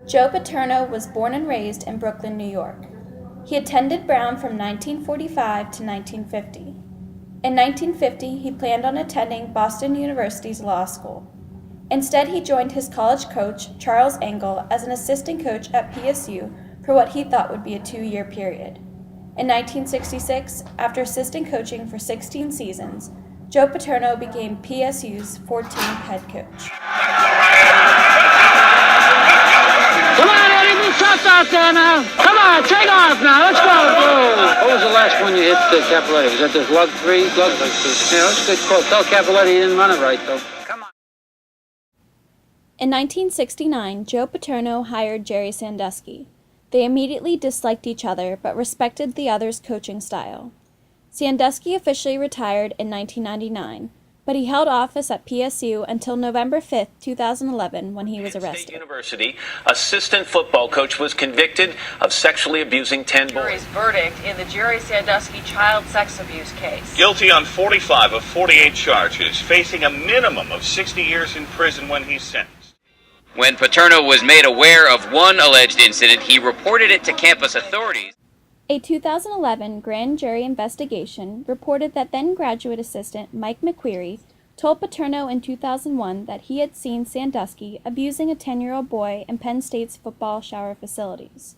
Joe Paterno was born and raised in Brooklyn, New York. He attended Brown from 1945 to 1950. In 1950, he planned on attending Boston University's law school. Instead, he joined his college coach, Charles Engel, as an assistant coach at PSU for what he thought would be a 2-year period. In 1966, after assistant coaching for 16 seasons, Joe Paterno became PSU's 14th head coach. Come on, Eddie, move fast out there now. Come on, take off now. Let's go. What was the last one you hit, Capoletti? Was that the lug 3? Yeah, that's a good quote. Tell Capoletti he didn't run it right, though. Come on. In 1969, Joe Paterno hired Jerry Sandusky. They immediately disliked each other, but respected the other's coaching style. Sandusky officially retired in 1999, but he held office at PSU until November 5, 2011, when he was arrested. State University assistant football coach was convicted of sexually abusing 10 boys. Jury's verdict in the Jerry Sandusky child sex abuse case. Guilty on 45 of 48 charges, facing a minimum of 60 years in prison when he's sentenced. When Paterno was made aware of one alleged incident, he reported it to campus authorities. A 2011 grand jury investigation reported that then graduate assistant Mike McQueary told Paterno in 2001 that he had seen Sandusky abusing a 10-year-old boy in Penn State's football shower facilities.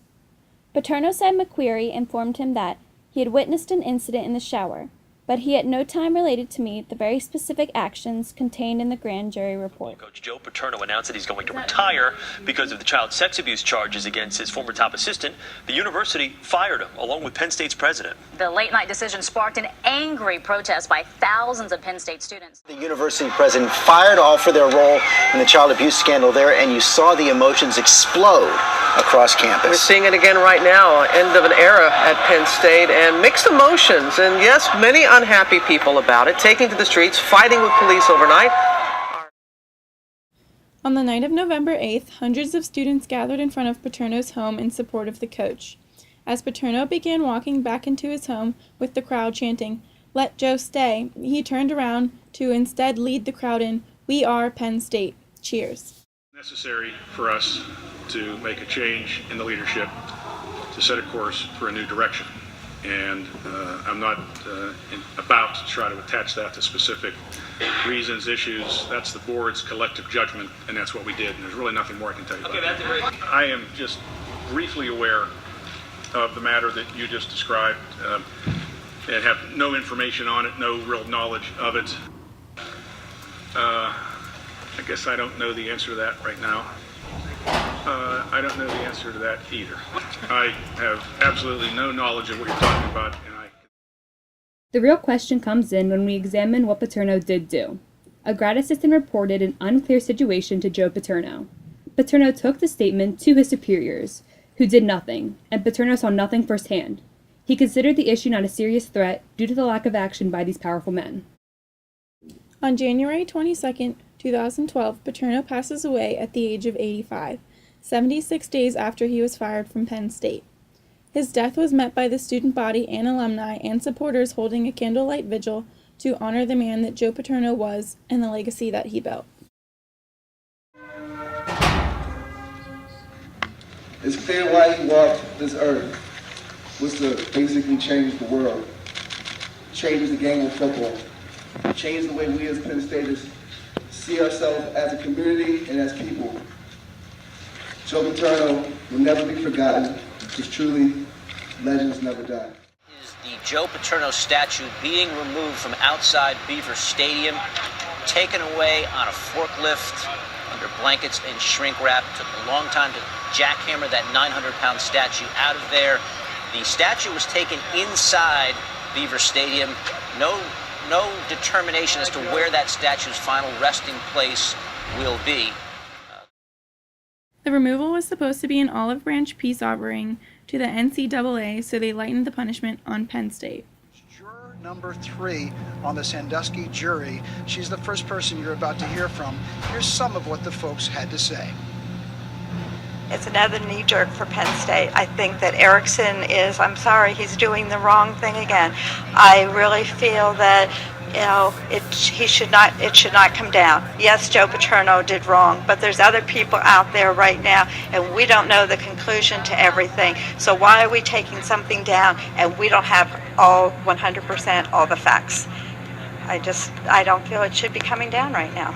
Paterno said McQueary informed him that he had witnessed an incident in the shower, but he at no time related to me the very specific actions contained in the grand jury report. Coach Joe Paterno announced that he's going to retire because of the child sex abuse charges against his former top assistant. The university fired him, along with Penn State's president. The late-night decision sparked an angry protest by thousands of Penn State students. The university president fired all for their role in the child abuse scandal there, and you saw the emotions explode across campus. We're seeing it again right now, end of an era at Penn State, and mixed emotions, and yes, many unhappy people about it, taking to the streets, fighting with police overnight. On the night of November 8th, hundreds of students gathered in front of Paterno's home in support of the coach. As Paterno began walking back into his home with the crowd chanting, "Let Joe stay," he turned around to instead lead the crowd in, "We are Penn State. Cheers." Necessary for us to make a change in the leadership to set a course for a new direction. And I'm not about to try to attach that to specific reasons, issues. That's the board's collective judgment, and that's what we did. And there's really nothing more I can tell you about that. I am just briefly aware of the matter that you just described and have no information on it, no real knowledge of it. I guess I don't know the answer to that right now. I don't know the answer to that either. I have absolutely no knowledge of what you're talking about. The real question comes in when we examine what Paterno did do. A grad assistant reported an unclear situation to Joe Paterno. Paterno took the statement to his superiors, who did nothing, and Paterno saw nothing firsthand. He considered the issue not a serious threat due to the lack of action by these powerful men. On January 22, 2012, Paterno passes away at the age of 85, 76 days after he was fired from Penn State. His death was met by the student body and alumni and supporters holding a candlelight vigil to honor the man that Joe Paterno was and the legacy that he built. It's clear why he walked this earth was to basically change the world, change the game of football, change the way we as Penn Staters see ourselves as a community and as people. Joe Paterno will never be forgotten, because truly, legends never die. Is the Joe Paterno statue being removed from outside Beaver Stadium, taken away on a forklift under blankets and shrink wrap. Took a long time to jackhammer that 900-pound statue out of there. The statue was taken inside Beaver Stadium. No determination as to where that statue's final resting place will be. The removal was supposed to be an olive branch peace offering to the NCAA, so they lightened the punishment on Penn State. Juror number 3 on the Sandusky jury. She's the first person you're about to hear from. Here's some of what the folks had to say. It's another knee jerk for Penn State. I think that Erickson is, I'm sorry, he's doing the wrong thing again. I really feel that It should not come down. Yes, Joe Paterno did wrong, but there's other people out there right now, and we don't know the conclusion to everything. So why are we taking something down and we don't have all 100% all the facts? I don't feel it should be coming down right now.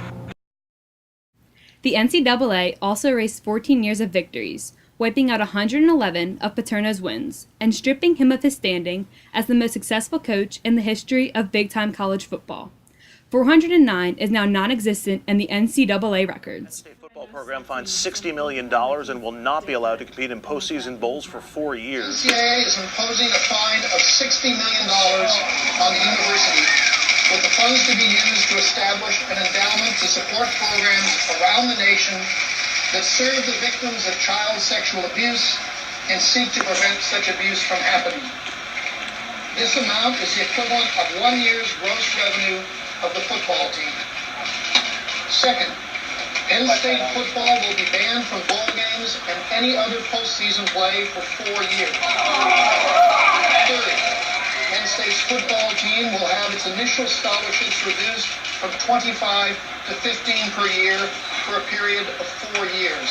The NCAA also erased 14 years of victories, wiping out 111 of Paterno's wins, and stripping him of his standing as the most successful coach in the history of big-time college football. 409 is now non-existent in the NCAA records. The football program fined $60 million and will not be allowed to compete in postseason bowls for 4 years. The NCAA is imposing a fine of $60 million on the university, with the funds to be used to establish an endowment to support programs around the nation that serve the victims of child sexual abuse and seek to prevent such abuse from happening. This amount is the equivalent of 1 year's gross revenue of the football team. Second, Penn State football will be banned from bowl games and any other postseason play for 4 years. Third, Penn State's football team will have its initial scholarships reduced from 25 to 15 per year for a period of 4 years.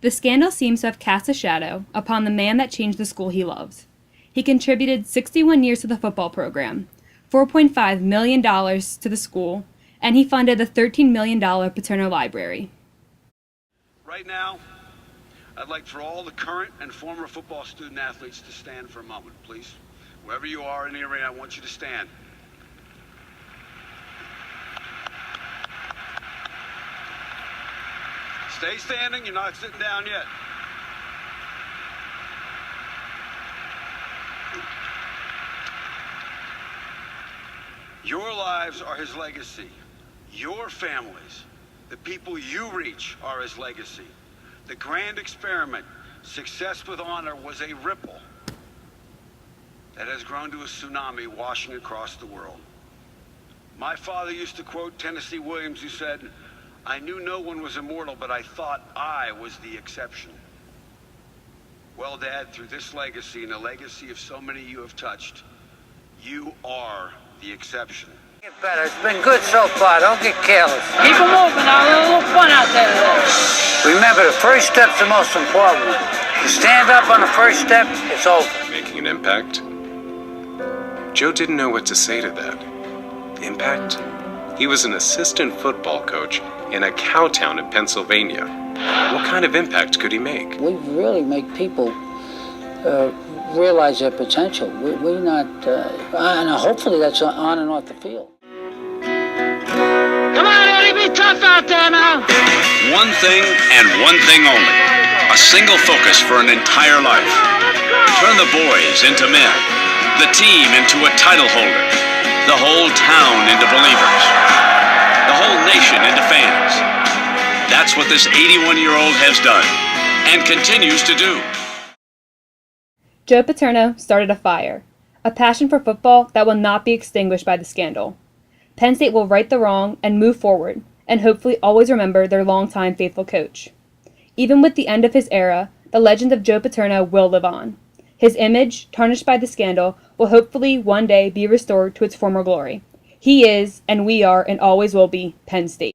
The scandal seems to have cast a shadow upon the man that changed the school he loves. He contributed 61 years to the football program, $4.5 million to the school, and he funded the $13 million Paterno Library. Right now, I'd like for all the current and former football student athletes to stand for a moment, please. Wherever you are in the arena, I want you to stand. Stay standing, you're not sitting down yet. Your lives are his legacy. Your families, the people you reach, are his legacy. The grand experiment, success with honor, was a ripple that has grown to a tsunami washing across the world. My father used to quote Tennessee Williams, who said, "I knew no one was immortal, but I thought I was the exception." Well, Dad, through this legacy and the legacy of so many you have touched, you are the exception. Get better. It's been good so far. Don't get careless. Keep them moving now. A little fun out there today. Remember, the first step's the most important one. You stand up on the first step, it's over. Making an impact? Joe didn't know what to say to that. Impact? He was an assistant football coach in a cow town in Pennsylvania. What kind of impact could he make? We really make people realize their potential. We're not, and hopefully that's on and off the field. Come on, Eddie, be tough out there now. One thing and one thing only. A single focus for an entire life. Turn the boys into men. The team into a title holder. The whole town into believers. The whole nation into fans. That's what this 81-year-old has done and continues to do. Joe Paterno started a fire, a passion for football that will not be extinguished by the scandal. Penn State will right the wrong and move forward, and hopefully always remember their longtime faithful coach. Even with the end of his era, the legend of Joe Paterno will live on. His image, tarnished by the scandal, will hopefully one day be restored to its former glory. He is, and we are, and always will be, Penn State.